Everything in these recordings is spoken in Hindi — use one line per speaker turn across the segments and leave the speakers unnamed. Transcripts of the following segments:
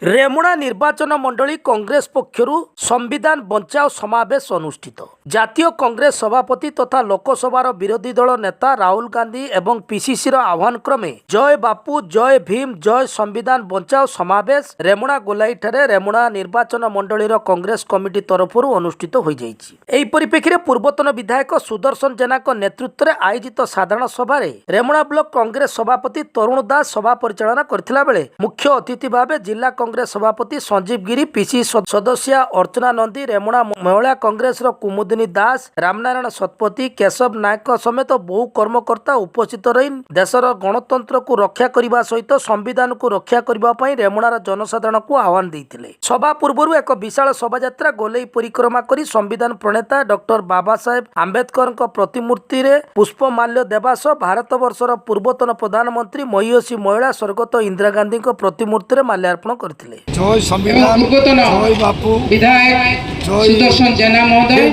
रेमुणा निर्वाचन मंडली कांग्रेस पक्षरु संविधान बचाओ समावेश अनुष्ठित। जातीय कांग्रेस सभापति तथा लोकसभार विरोधी दल नेता राहुल गांधी एवं पीसीसी आह्वान क्रमे जय बापू जय भीम जय संविधान बचाओ समावेश रेमुणा गोलाईठारे रेमुणा निर्वाचन मंडलीर कांग्रेस कमिटी तरफ अनुष्ठित हो जाइछि। एही परिप्रेक्षी पूर्वतन विधायक सुदर्शन जेना नेतृत्व में आयोजित साधारण सभा रेमुणा ब्लॉक कांग्रेस सभापति तरुण दास सभा परिचालना करथिला बेले मुख्य अतिथि भाव जिला कांग्रेस सभापति संजीव गिरी, पीसी सदस्य अर्चना नंदी, रेमुणा महिला कांग्रेस कुमुदिनी दास, रामनारायण शतपथी, केशव नायक समेत बहु कर्मकर्ता उपस्थित रही देशर गणतंत्र को रक्षा करने सहित संविधान को रक्षा करने रेमुणार जनसाधारण को आह्वान देते। सभा पूर्व एक विशाल शोभायात्रा गोलेई परिक्रमा कर संविधान प्रणेता डॉक्टर बाबा साहेब आंबेडकर प्रतिमूर्ति में पुष्पमाल्य देवा सह भारत वर्षर पूर्वतन प्रधानमंत्री महिषी महिला स्वर्गत इंदिरा गांधी प्रतिमूर्ति में माल्यार्पण करते।
जय संविधान, जय बापू
विधायक सुदर्शन जेना महोदय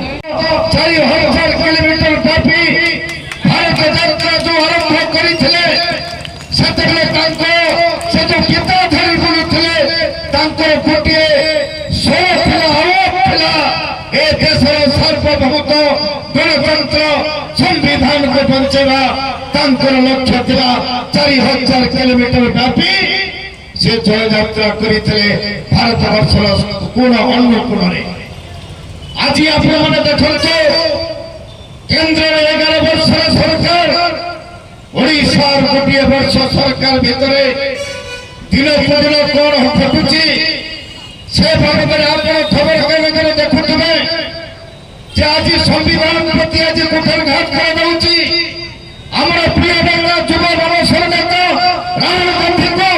4000 किलोमीटर व्यापी भारत यात्रा जो आरंभ करथिले सेतबेले तांको से जो पिता धरी बुलुथिले तांको गोटे सोच थिला ए देशर सार्वभौमत्व गणतंत्र संविधान को बंचेवा तांकर लक्ष्य थिला 4000 किलोमीटर व्यापी से जय यात्रा करते भारत वर्षर कोण अन्य कोण आज आपण देखु केन्द्र 11 वर्ष सरकार ओडिशार गोटे वर्ष सरकार भितर दिन प्रतिदिन कौन घटुची से बाबद आप खबर कागज देखुवे आज संविधान प्रति आज कुठारघात कर प्रिय नेता युवा मनसर नेता राहुल गांधी को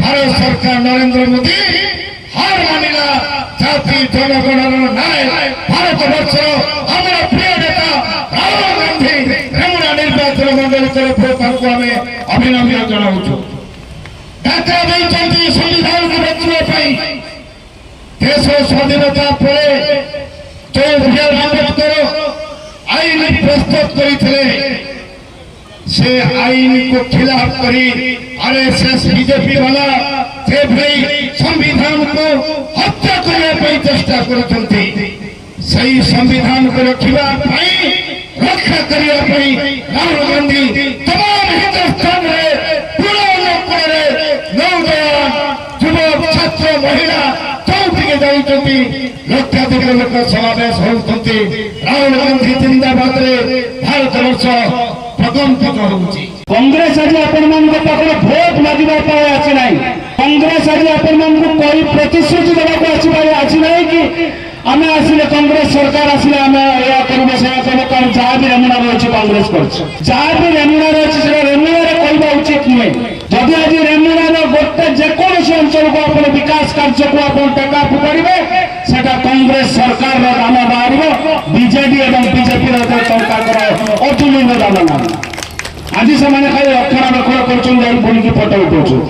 भारत सरकार नरेंद्र मोदी हार मानिला जाति जनगणर न्याय भारत वर्ष प्रिय नेता राहुल गांधी रेमुणा निर्वाचन मंडली तरफ आम अभिनंदन जनाऊँ। डाका संविधान को बचाई देश स्वाधीनता पर जो आंबेडकर आईन प्रस्तुत करते से आईन को खिलाफ करी आरएसएस बीजेपी वाला जे भाई संविधान को हत्या करने चेष्टा करते सही संविधान को रखा रक्षा करने राहुल गांधी तमाम हिंदुस्तान नौजवान युवक छात्र महिला चौथिके जाऊँगी लक्षाधिक लोक समावेश होती। राहुल गांधी जिंदाबाद भारत वर्ष
कांग्रेस आज भोट मांगा आसी ना कांग्रेस आज कोई प्रतिश्रुति देवाक आसी ना कि आम आसिले कांग्रेस सरकार आसिले आम या करेंगे कारण जहाँ भी रेमुणा रही कांग्रेस कर जहाँ भी रेमुणा रही रेमुणा कहवा उचित नुहे। जदि आज रेमुणार गोटे जेकोसी अंचल को आप विकास कार्य को आप टेका फोपाड़े से कांग्रेस सरकार दाम बाहर बीजेडी और बीजेपी अतुल्य दाम ना आज से खाली रक्षणाबेक्षण कर फटो उठाऊ।